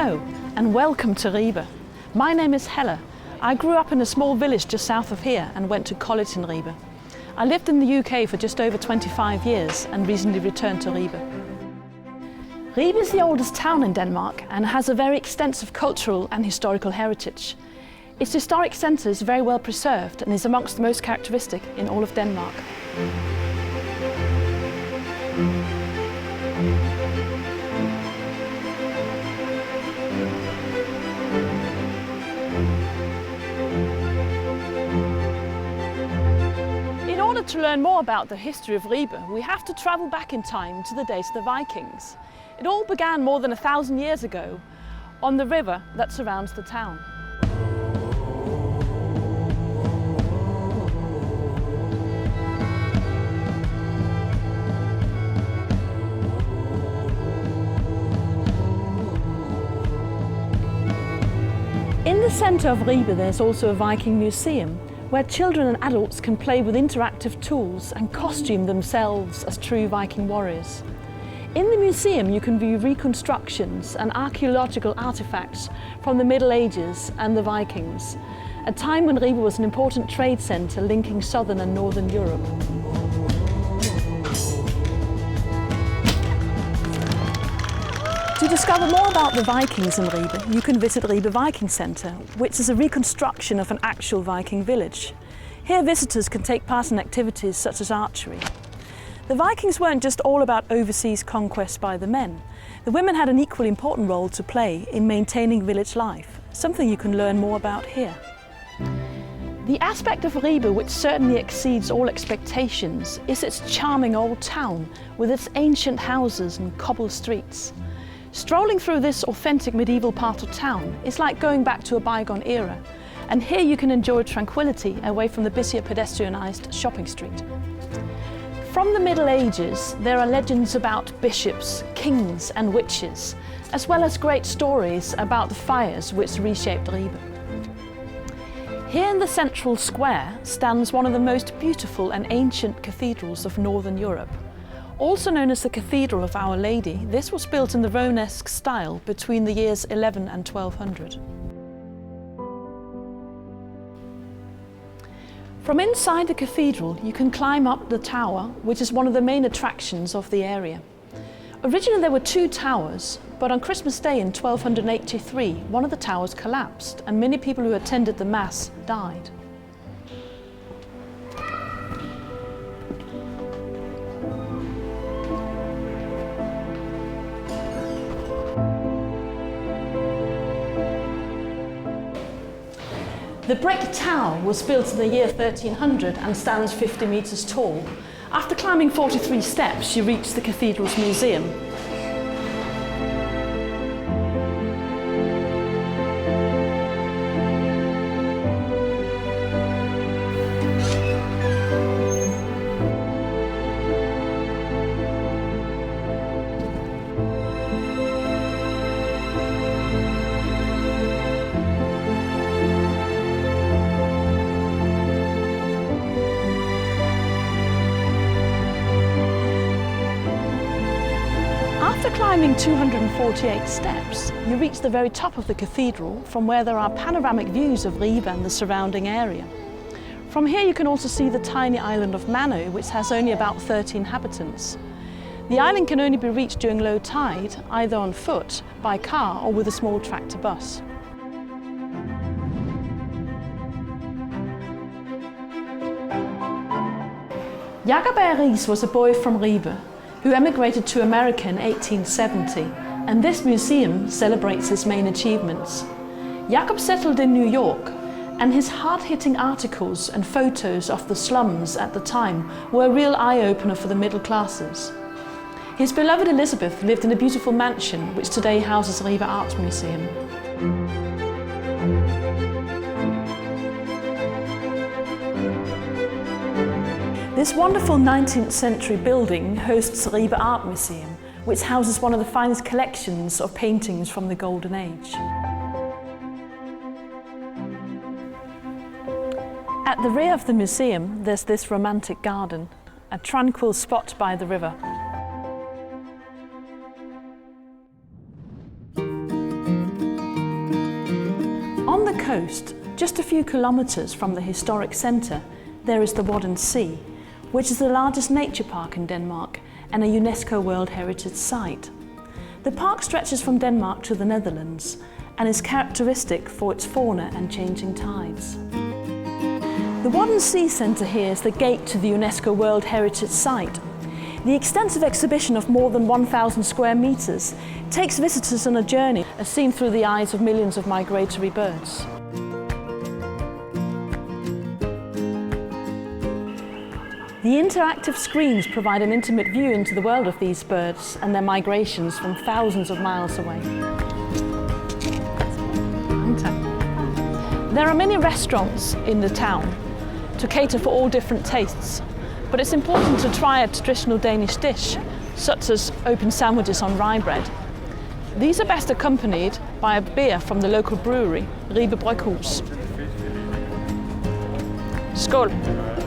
Hello and welcome to Ribe. My name is Helle. I grew up in a small village just south of here and went to college in Ribe. I lived in the UK for just over 25 years and recently returned to Ribe. Ribe is the oldest town in Denmark and has a very extensive cultural and historical heritage. Its historic centre is very well preserved and is amongst the most characteristic in all of Denmark. In order to learn more about the history of Ribe, we have to travel back in time to the days of the Vikings. It all began more than 1,000 years ago on the river that surrounds the town. In the centre of Ribe there's also a Viking Museum, where children and adults can play with interactive tools and costume themselves as true Viking warriors. In the museum you can view reconstructions and archaeological artifacts from the Middle Ages and the Vikings, a time when Ribe was an important trade centre linking southern and northern Europe. To discover more about the Vikings in Ribe, you can visit Ribe Viking Center, which is a reconstruction of an actual Viking village. Here visitors can take part in activities such as archery. The Vikings weren't just all about overseas conquest by the men. The women had an equally important role to play in maintaining village life, something you can learn more about here. The aspect of Ribe which certainly exceeds all expectations is its charming old town with its ancient houses and cobbled streets. Strolling through this authentic medieval part of town is like going back to a bygone era, and here you can enjoy tranquility away from the busier pedestrianised shopping street. From the Middle Ages, there are legends about bishops, kings and witches, as well as great stories about the fires which reshaped Ribe. Here in the central square stands one of the most beautiful and ancient cathedrals of Northern Europe. Also known as the Cathedral of Our Lady, this was built in the Romanesque style between the years 11 and 1200. From inside the cathedral you can climb up the tower, which is one of the main attractions of the area. Originally there were two towers, but on Christmas Day in 1283 one of the towers collapsed and many people who attended the Mass died. The brick tower was built in the year 1300 and stands 50 metres tall. After climbing 43 steps, you reach the cathedral's museum. After climbing 248 steps, you reach the very top of the cathedral, from where there are panoramic views of Ribe and the surrounding area. From here you can also see the tiny island of Manø, which has only about 30 inhabitants. The island can only be reached during low tide, either on foot, by car or with a small tractor bus. Jacob Riis was a boy from Ribe, who emigrated to America in 1870, and this museum celebrates his main achievements. Jacob settled in New York, and his hard-hitting articles and photos of the slums at the time were a real eye-opener for the middle classes. His beloved Elizabeth lived in a beautiful mansion which today houses Ribe Art Museum. This wonderful 19th century building hosts Ribe Art Museum, which houses one of the finest collections of paintings from the Golden Age. At the rear of the museum, there's this romantic garden, a tranquil spot by the river. Just a few kilometres from the historic centre, there is the Wadden Sea, which is the largest nature park in Denmark and a Unesco World Heritage Site. The park stretches from Denmark to the Netherlands and is characteristic for its fauna and changing tides. The Wadden Sea Centre here is the gate to the Unesco World Heritage Site. The extensive exhibition of more than 1,000 square metres takes visitors on a journey as seen through the eyes of millions of migratory birds. The interactive screens provide an intimate view into the world of these birds and their migrations from thousands of miles away. There are many restaurants in the town to cater for all different tastes, but it's important to try a traditional Danish dish, such as open sandwiches on rye bread. These are best accompanied by a beer from the local brewery, Ribe. Skål!